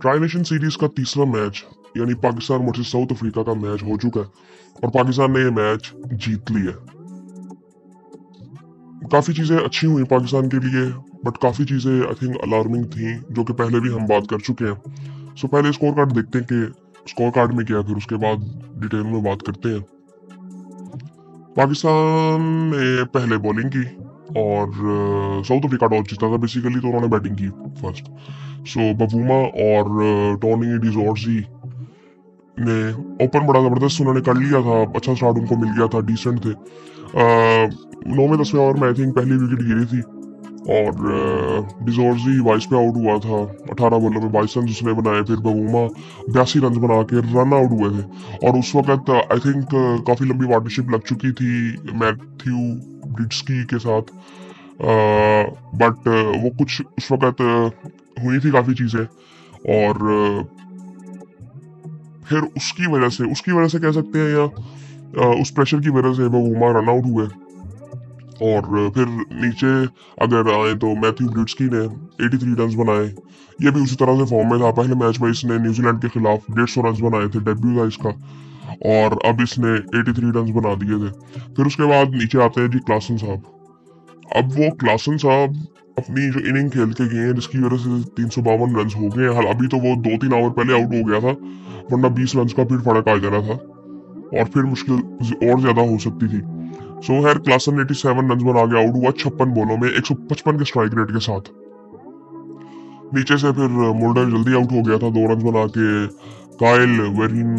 Tri nation series का तीसरा match यानी पाकिस्तान वर्सेस साउथ अफ्रीका का मैच हो चुका है और पाकिस्तान ने ये मैच जीत लिया। काफी चीजें अच्छी हुई पाकिस्तान के लिए, बट काफी चीजें आई थिंक अलार्मिंग थी जो कि पहले भी हम बात कर चुके हैं। सो पहले स्कोर कार्ड देखते हैं कि स्कोर कार्ड में क्या है, फिर उसके बाद डिटेल में बात करते हैं। पाकिस्तान ने पहले बॉलिंग की और साउथ अफ्रीका टॉस जीता था बेसिकली, तो उन्होंने बैटिंग की फर्स्ट। सो बवूमा और टोनी डिजोर्जी ने ओपन बड़ा जबरदस्त उन्होंने कर लिया था, अच्छा स्टार्ट उनको मिल गया था, डिसेंट थे। 9वें-10वें ओवर में आई थिंक पहली विकेट गिरी थी और डिजोर्जी 22 पे आउट हुआ था। 18 बॉलों में 22 रन उसने बनाए, फिर बवूमा 82 रन बना के रन आउट हुए थे। और उस वक्त आई थिंक काफी लंबी पार्टनरशिप लग चुकी थी मैथ्यू ब्रिड्सकी के साथ, बट वो कुछ उस वक्त हुई थी काफी चीजें और फिर उसकी वजह से कह सकते हैं या उस प्रेशर की वजह से बवूमा रन आउट हुए। और फिर नीचे अगर आए तो मैथ्यू ब्रिड्सकी ने 83 रन बनाए। ये भी उसी तरह से फॉर्म में था। पहले मैच में इसने न्यूजीलैंड के खिलाफ 150 रन बनाए थे, डेब्यू था इसका, और अब इसने 83 रन बना दिए थे। फिर उसके बाद नीचे आते हैं जी क्लासन साहब। अब वो क्लासन साहब अपनी जो इनिंग खेल के गए हैं जिसकी वजह से 352 रन हो गए हैं। अभी तो वो 2-3 ओवर पहले आउट हो गया था, वरना 20 रन का फिर फर्क आ जाना था और फिर मुश्किल और ज्यादा हो सकती थी। सो खैर क्लासन 87 रन बना के आउट हुआ 56 बॉलों में 155 के स्ट्राइक रेट के साथ। नीचे से फिर मुल्डर जल्दी आउट हो गया था 2 रन बना के। काइल वेरिन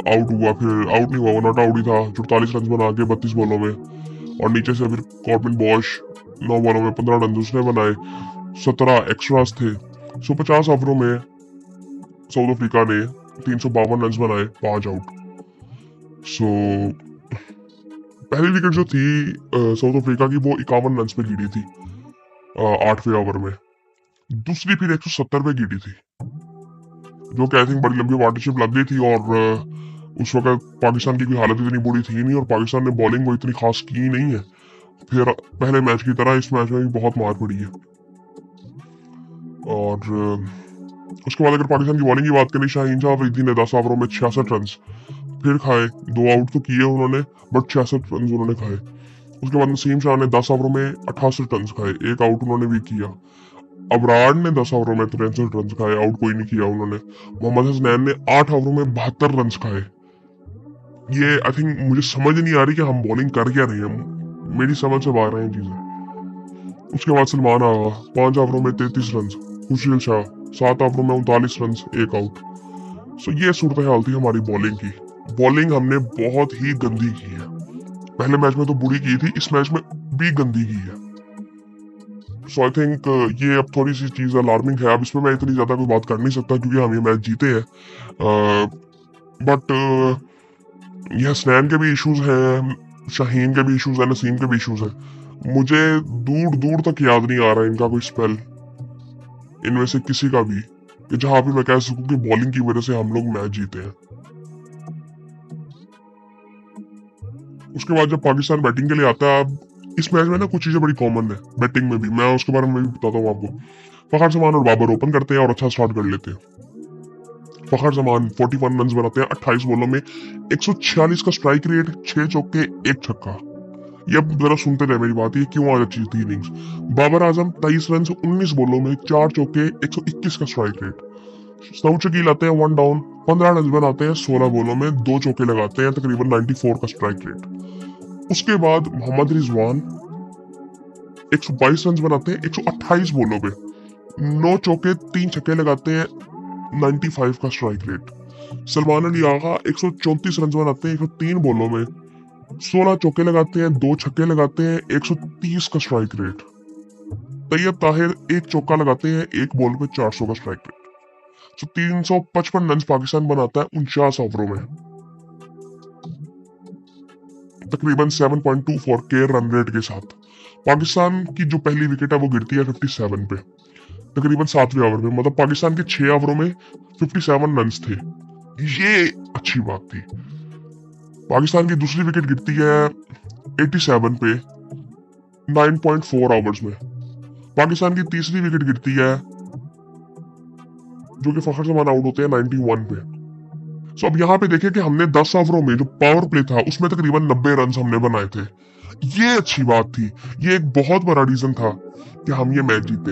आउट हुआ, फिर आउट नहीं हुआ, वो नॉट आउट ही था 44 रन बना के 32 बॉलों में। और नीचे से फिर कॉर्बिन बॉश 9 बॉलों में 15 रन उसने बनाए, 17 एक्स्ट्रास थे। सो 50 ओवरों में साउथ अफ्रीका ने 352 रन बनाए, 5 आउट। सो पहली विकेट जो थी साउथ अफ्रीका की वो 51 रन पे गिरी थी 8वें ओवर में। दूसरी फिर 170 पे गिरी थी, जो कि आई थिंक बड़ी लंबी पार्टनरशिप लग गई थी और उस वक्त पाकिस्तान की कोई हालत इतनी बुरी थी नहीं और पाकिस्तान ने बॉलिंग को इतनी खास की नहीं है। फिर पहले मैच की तरह इस मैच में भी बहुत मार पड़ी है। और उसके बाद अगर पाकिस्तान की बॉलिंग की बात करें, शाहीन शाह अफरीदी ने 10 ओवरों में 66 रन फिर खाए। 2 आउट तो किए उन्होंने, बट 66 रन उन्होंने खाए। उसके बाद नसीम शाह ने 10 ओवरों में 68 रन खाए, 1 आउट उन्होंने भी किया। अबरार ने 10 ओवरों में 63 रन खाए, आउट कोई नहीं किया उन्होंने। मोहम्मद हसनैन ने 8 ओवरों में 72 रन खाए। ये आई थिंक मुझे समझ नहीं आ रही कि हम बॉलिंग कर क्या रहे हैं, मेरी समझ से बाहर हैं चीजें। उसके बाद सलमान आगा 5 ओवरों में 33 रन, खुशरेल शाह 7 ओवरों में 39 रन, 1 आउट। सो ये सूरत हाल थी हमारी बॉलिंग की। बॉलिंग हमने बहुत ही गंदी की है। पहले मैच में तो बुरी की थी, इस मैच में भी गंदी की है। सो आई थिंक ये अब थोड़ी सी चीज अलार्मिंग है। अब इसमें मैं इतनी ज्यादा कोई बात कर नहीं सकता क्योंकि हम ये मैच जीते हैं, बट ये हसनैन के भी इश्यूज हैं, शाहीन के भी इश्यूज हैं, नसीम के भी इश्यूज हैं। मुझे दूर दूर तक याद नहीं आ रहा इनका कोई स्पेल, इनमें से किसी का भी, कि जहां पे मैं कह सकूं कि बॉलिंग की वजह से हम लोग मैच जीते हैं। उसके बाद जब पाकिस्तान बैटिंग के लिए आता है, इस मैच में ना कुछ चीजें बड़ी कॉमन है बैटिंग में भी, मैं उसके बारे में भी बताता हूँ आपको। फखर जमान और बाबर ओपन करते हैं और अच्छा स्टार्ट कर लेते हैं। फखर जमान 41 रन बनाते हैं 28 बॉलों में, 146 का स्ट्राइक रेट, 6 चौके 1 छक्का। ये अब जरा सुनते रहे मेरी बात, ये क्यों आज अच्छी थी इनिंग्स। बाबर आजम 23 रन 19 बॉलों में, 4 चौके 121 का स्ट्राइक रेट। सऊद शकील आते हैं 1 डाउन, 15 रन बनाते हैं 16 बॉलों में, 2 चौके लगाते हैं, तकरीबन 94 का स्ट्राइक रेट। उसके बाद मोहम्मद रिजवान 122 रन बनाते हैं 128 बॉलों पे, 9 चौके 3 छक्के लगाते हैं, 95 का strike rate. Salman Ali Agha 134 run बनाते हैं 103 बॉलों में, 16 चौके लगाते हैं, 2 छक्के लगाते हैं, 130 का स्ट्राइक रेट। तैयब ताहिर 1 चौका लगाते हैं 1 बॉल पे, 400 का स्ट्राइक रेट। तो 355 रन पाकिस्तान बनाता है 49 ओवरों में, तकरीबन 7.24 के रन रेट के साथ। पाकिस्तान की जो पहली विकेट है वो गिरती है 57 पे, तकरीबन 7वें ओवर में। मतलब पाकिस्तान के 6 ओवरों में 57 रन थे, ये अच्छी बात थी। पाकिस्तान की दूसरी विकेट गिरती है 87 पे 9.4 ओवर्स में। पाकिस्तान की तीसरी विकेट गिरती है जो कि फखर जमान आउट होते हैं 91 पे। सो अब यहाँ पे देखिए कि हमने 10 ओवरों में जो पावर प्ले था उसमें तकरीबन 90 रन हमने बनाए थे। ये अच्छी बात थी, ये एक बहुत बड़ा रीजन था कि हम ये मैच जीते।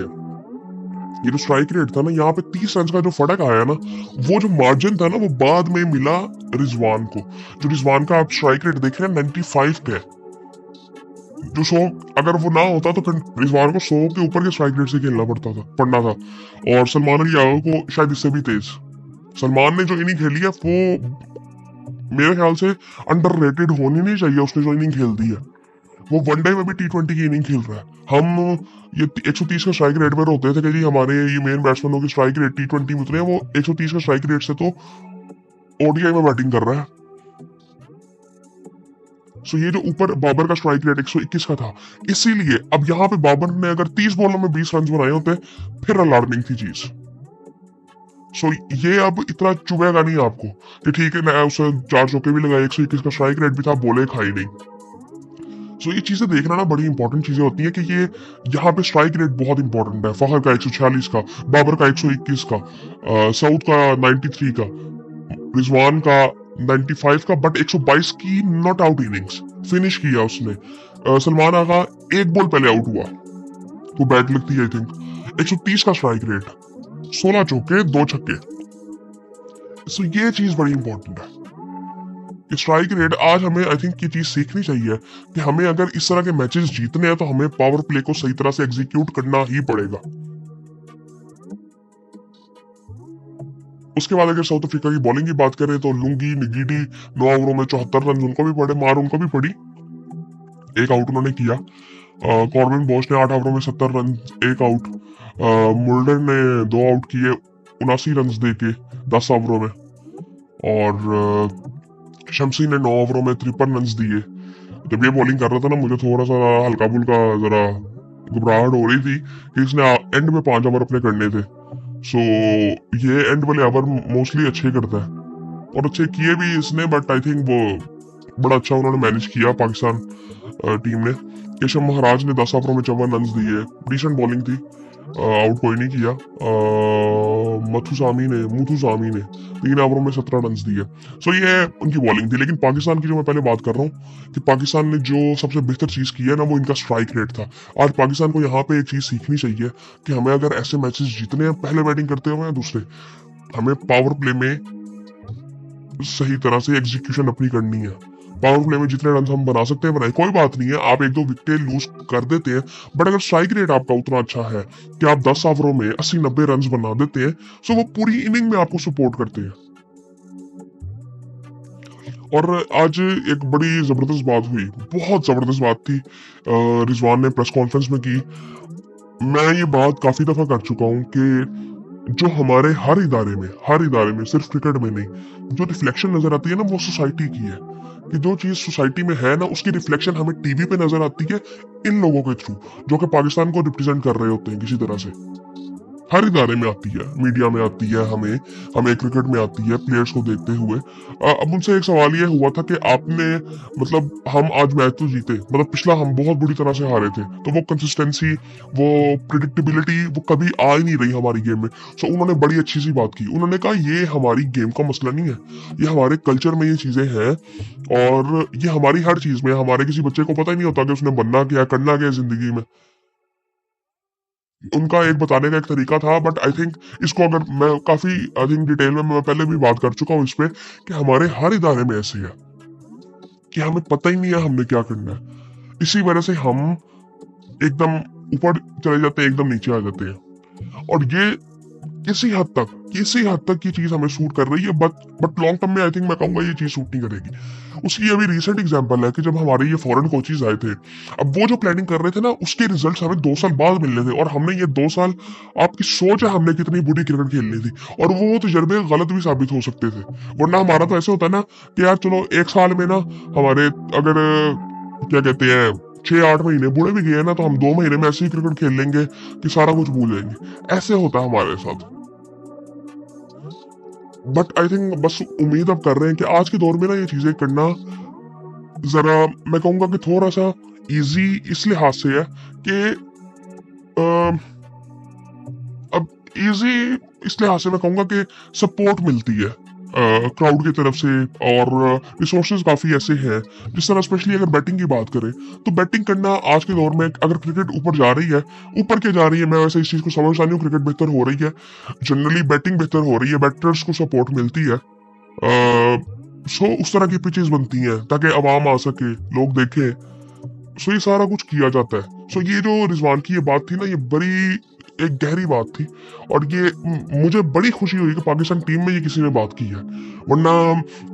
ये जो स्ट्राइक रेट था ना, यहाँ पे 30 रन का जो फर्क आया ना, वो जो मार्जिन था ना, वो बाद में मिला रिजवान को। जो रिजवान का आप स्ट्राइक रेट देख रहे हैं 95 पे है, जो 100 अगर वो ना होता तो फिर रिजवान को 100 के ऊपर के स्ट्राइक रेट से खेलना पड़ना था। और सलमान अली यादव को शायद इससे भी तेज। सलमान ने जो इनिंग खेली है वो मेरे ख्याल से अंडररेटेड होनी नहीं चाहिए। उसने जो इनिंग खेल दी है, वो वनडे में भी T20 की इनिंग खेल रहा है। हम ये 130 का स्ट्राइक रेट में रोते थे कि जी हमारे ये मेन बैट्समैनों की स्ट्राइक रेट T20 में उतरे हैं, वो 130 का स्ट्राइक रेट से तो ओडीआई में बैटिंग कर रहा है। सो ये जो ऊपर बाबर का स्ट्राइक रेट 121 का था, इसीलिए अब यहाँ पे बाबर ने अगर 30 बॉलों में 20 रन बनाए होते फिर अलार्मिंग थी चीज। सो ये अब इतना चुभेगा नहीं आपको कि ठीक है ना, उसे 4 चौके भी लगाए, 121 का स्ट्राइक रेट भी था, बोले खाई नहीं। सो ये चीजें देखना ना बड़ी इंपॉर्टेंट चीजें होती है कि ये यहाँ पे स्ट्राइक रेट बहुत इंपॉर्टेंट है। फखर का 146 का, बाबर का 121 का, सऊद का 93 का, रिजवान का 95 का, बट 122 की नॉट आउट इनिंग्स फिनिश किया उसने। सलमान आगा एक बॉल पहले आउट हुआ तो बैट लगती है आई थिंक। 130 का स्ट्राइक रेट, 16 चौके 2 छक्के। सो ये चीज बड़ी इंपॉर्टेंट है। स्ट्राइक रेट आज हमें आई थिंक ये चीज सीखनी चाहिए कि हमें अगर इस तरह के मैचेस जीतने हैं तो हमें पावर प्ले को सही तरह से एग्जीक्यूट करना ही पड़ेगा। उसके बाद अगर साउथ अफ्रीका की बॉलिंग की बात करें तो लुंगी निगीडी 9 ओवरों में 74 रन उनको भी पड़े, मार उनको भी पड़ी, एक आउट उन्होंने किया। कॉर्बिन बॉश ने 8 ओवरों में 70 रन, एक आउट। मुल्डर ने 2 आउट किए 79 रन देके 10 ओवरों में। और शमसी ने 9 ओवरों में 53 रन दिए। जब ये बॉलिंग कर रहा था ना, मुझे थोड़ा सा हल्का फुल्का जरा घबराहट हो रही थी कि इसने एंड में 5 ओवर अपने करने थे। सो ये एंड वाले ओवर मोस्टली अच्छे करता है और अच्छे किए भी इसने, बट आई थिंक वो बड़ा अच्छा उन्होंने मैनेज किया पाकिस्तान टीम ने। केशव महाराज ने 10 ओवरों में 54 रन दिए, डिसेंट बॉलिंग थी, आउट कोई नहीं किया। मुथुसामी ने 3 ओवरों में 17 रन दिए। सो ये उनकी बॉलिंग थी। लेकिन पाकिस्तान की जो मैं पहले बात कर रहा हूँ कि पाकिस्तान ने जो सबसे बेहतर चीज की है ना, वो इनका स्ट्राइक रेट था। आज पाकिस्तान को यहाँ पे एक चीज सीखनी चाहिए कि हमें अगर ऐसे मैचेस जीतने हैं, पहले बैटिंग करते हुए या दूसरे, हमें पावर प्ले में सही तरह से एग्जीक्यूशन अपनी करनी है। पावर प्ले में जितने रन हम बना सकते हैं बनाए, कोई बात नहीं है, आप 1-2 विकेट लूज कर देते हैं, बट अगर स्ट्राइक रेट आपका उतना अच्छा है कि आप 10 ओवरों में 80-90 रन बना देते हैं, तो वो पूरी इनिंग में आपको सपोर्ट करते हैं। और आज एक बड़ी जबरदस्त बात हुई, बहुत जबरदस्त बात थी, रिजवान ने प्रेस कॉन्फ्रेंस में की। मैं ये बात काफी दफा कर चुका हूँ कि जो हमारे हर इदारे में सिर्फ क्रिकेट में नहीं, जो रिफ्लेक्शन नजर आती है ना, वो सोसाइटी की है। कि जो चीज सोसाइटी में है ना, उसकी रिफ्लेक्शन हमें टीवी पे नजर आती है इन लोगों के थ्रू, जो कि पाकिस्तान को रिप्रेजेंट कर रहे होते हैं किसी तरह से। हर इदारे में आती है, मीडिया में आती है, हमें क्रिकेट में आती है, प्लेयर्स को देखते हुए। अब उनसे एक सवाल ये हुआ था कि आपने मतलब हम आज मैच तो जीते, मतलब पिछला हम बहुत बुरी तरह से हारे थे, तो वो कंसिस्टेंसी, वो प्रिडिक्टेबिलिटी वो कभी आ ही नहीं रही हमारी गेम में। सो उन्होंने बड़ी अच्छी सी बात की, उन्होंने कहा ये हमारी गेम का मसला नहीं है, ये हमारे कल्चर में ये चीजें हैं और ये हमारी हर चीज में। हमारे किसी बच्चे को पता ही नहीं होता कि उसने बनना क्या, करना क्या जिंदगी में। उनका एक बताने का एक तरीका था, बट आई थिंक इसको अगर मैं काफी आई थिंक डिटेल में मैं पहले भी बात कर चुका हूँ इस पे कि हमारे हर इदारे में ऐसे है कि हमें पता ही नहीं है हमने क्या करना है। इसी वजह से हम एकदम ऊपर चले जाते हैं, एकदम नीचे आ जाते हैं। और ये किसी हद तक ये चीज हमें सूट कर रही है, बट लॉन्ग टर्म में आई थिंक मैं कहूंगा ये चीज सूट नहीं करेगी। उसकी अभी रिसेंट एग्जांपल है कि जब हमारे ये फॉरेन कोचेज आए थे, अब वो जो प्लानिंग कर रहे थे ना, उसके रिजल्ट्स हमें 2 साल बाद मिलने थे। और हमने ये 2 साल, आपकी सोच है हमने कितनी बुरी क्रिकेट खेलनी थी, और वो तजर्बे गलत भी साबित हो सकते थे। वरना हमारा तो ऐसे होता है ना कि यार चलो 1 साल में ना हमारे अगर क्या कहते हैं 6-8 महीने बुढ़े भी गए ना, तो हम 2 महीने में ऐसे ही क्रिकेट खेल लेंगे कि सारा कुछ भूल जाएंगे। ऐसे होता है हमारे साथ। बट आई थिंक बस उम्मीद अब कर रहे हैं कि आज के दौर में ना ये चीजें करना जरा मैं कहूंगा कि थोड़ा सा इजी इस लिहाज से है कि अब इजी इस लिहाज से मैं कहूंगा कि सपोर्ट मिलती है क्राउड की तरफ से, और रिसोर्सेज काफी ऐसे हैं। जिस तरह स्पेशली अगर बैटिंग की बात करें, तो बैटिंग करना आज के दौर में, अगर क्रिकेट ऊपर जा रही है, ऊपर क्या जा रही है, मैं वैसे इस चीज को समझता नहीं हूँ। क्रिकेट बेहतर हो रही है, जनरली बैटिंग बेहतर हो रही है, बैटर्स को सपोर्ट मिलती है। सो उस तरह की पिचेस बनती हैं ताकि आवाम आ सके, लोग देखें। सो ये सारा कुछ किया जाता है। सो ये जो रिजवान की ये बात थी ना, ये बड़ी एक गहरी बात थी, और ये मुझे बड़ी खुशी हुई कि पाकिस्तान टीम में ये किसी ने बात की है। वरना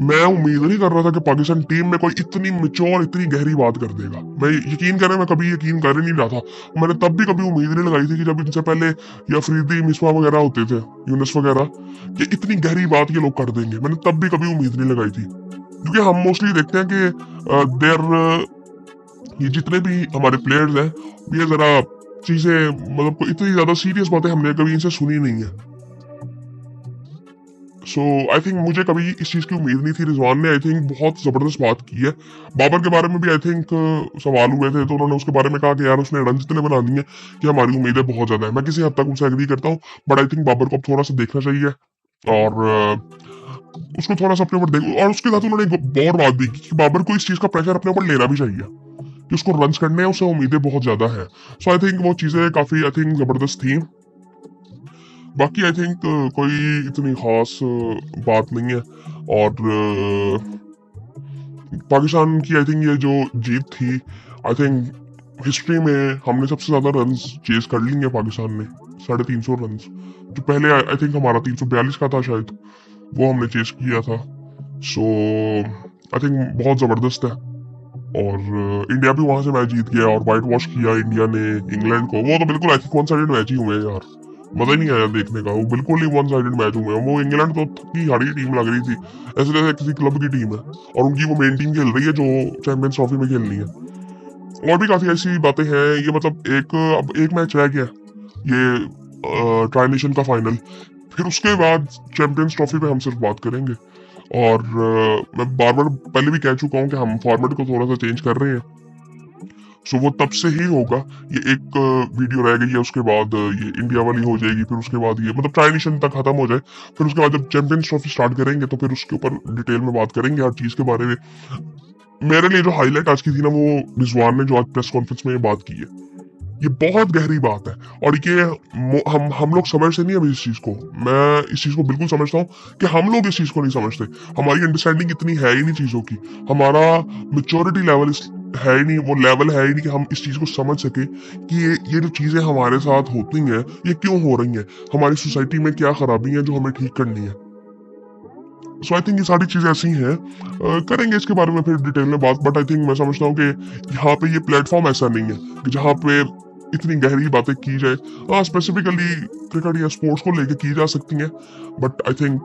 मैं उम्मीद नहीं कर रहा था कि पाकिस्तान टीम में कोई इतनी मिच्योर, इतनी गहरी बात कर देगा। मैं यकीन करें, मैं कभी यकीन कर ही नहीं रहा था। मैंने तब भी कभी उम्मीद नहीं लगाई थी कि जब इनसे पहले या अफरीदी, मिसबा वगैरह होते थे, यूनुस वगैरह, कि इतनी गहरी बात ये लोग कर देंगे। मैंने तब भी कभी उम्मीद नहीं लगाई थी, क्योंकि हम मोस्टली देखते हैं कि देर ये जितने भी हमारे प्लेयर्स हैं, ये जरा चीजें, मतलब कोई इतनी ज्यादा सीरियस बातें हमने कभी इनसे सुनी नहीं है। सो आई थिंक मुझे कभी इस चीज की उम्मीद नहीं थी। रिजवान ने आई थिंक बहुत जबरदस्त बात की है। बाबर के बारे में भी आई थिंक सवाल हुए थे, तो उन्होंने उसके बारे में कहा कि यार उसने रन इतने बना दिए कि हमारी उम्मीदें बहुत ज्यादा है। मैं किसी हद तक उनसे एग्री करता हूँ, बट आई थिंक बाबर को अब थोड़ा सा देखना चाहिए, और उसको थोड़ा सा अपने ऊपर देख। और उसके साथ उन्होंने एक और बात भी की कि बाबर को इस चीज का प्रेशर अपने ऊपर लेना भी चाहिए कि उसको रन्स करने हैं, उससे उम्मीदें बहुत ज्यादा है। सो आई थिंक वो चीजें काफी आई थिंक जबरदस्त थी। बाकी आई थिंक कोई इतनी खास बात नहीं है। और पाकिस्तान की आई थिंक ये जो जीत थी, आई थिंक हिस्ट्री में हमने सबसे ज्यादा रन्स चेस कर लिए पाकिस्तान ने, 350 रन्स। जो पहले आई थिंक हमारा 342 का था शायद, वो हमने चेस किया था। सो आई थिंक बहुत जबरदस्त है। और इंडिया भी वहां से मैच जीत गया और व्हाइट वॉश किया इंडिया ने इंग्लैंड को। वो तो बिल्कुल I think one sided match ही हुए यार, मजा ही नहीं आया देखने का। वो बिल्कुल ही वन साइडेड मैच हुए। वो इंग्लैंड तो थकी हारी टीम लग रही थी, ऐसे जैसे किसी क्लब की टीम है, और उनकी वो मेन टीम खेल रही है जो चैंपियंस ट्रॉफी में खेलनी है। और भी काफी ऐसी बातें हैं। ये मतलब अब एक मैच रह गया, ये ट्राई नेशन का फाइनल, फिर उसके बाद चैंपियंस ट्रॉफी पे हम सिर्फ बात करेंगे। और मैं बार बार पहले भी कह चुका हूँ कि हम फॉर्मेट को थोड़ा सा चेंज कर रहे हैं। सो वो तब से ही होगा। ये एक वीडियो रह गई है, उसके बाद ये इंडिया वाली हो जाएगी, फिर उसके बाद ये मतलब ट्राई नेशन तक खत्म हो जाए, फिर उसके बाद जब चैंपियंस ट्रॉफी स्टार्ट करेंगे तो फिर उसके ऊपर डिटेल में बात करेंगे हर चीज के बारे में। मेरे लिए जो हाईलाइट आज की थी ना, वो रिजवान ने जो आज प्रेस कॉन्फ्रेंस में ये बात की है, ये बहुत गहरी बात है। और ये हम लोग समझते नहीं अभी इस चीज को। मैं इस चीज को बिल्कुल समझता हूँ कि हम लोग इस चीज को नहीं समझते। हमारी अंडरस्टैंडिंग इतनी है ही नहीं चीजों की, हमारा मेच्योरिटी लेवल है ही नहीं, वो लेवल है ही नहीं कि हम इस चीज को समझ सके कि ये जो चीजें हमारे साथ होती हैं, ये क्यों हो रही हैं, हमारी सोसाइटी में क्या खराबी है जो हमें ठीक करनी है। सो आई थिंक ये सारी चीजें ऐसी हैं। करेंगे इसके बारे में फिर डिटेल में बात। बट आई थिंक मैं समझता हूँ कि यहाँ पे ये प्लेटफॉर्म ऐसा नहीं है कि जहाँ पे इतनी गहरी बातें की जाए। हाँ, स्पेसिफिकली क्रिकेट या स्पोर्ट्स को लेके की जा सकती हैं, बट आई थिंक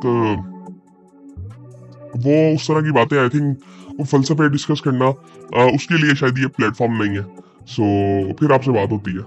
वो उस तरह की बातें, आई थिंक वो फलसफे डिस्कस करना, उसके लिए शायद ये प्लेटफॉर्म नहीं है। सो फिर आपसे बात होती है।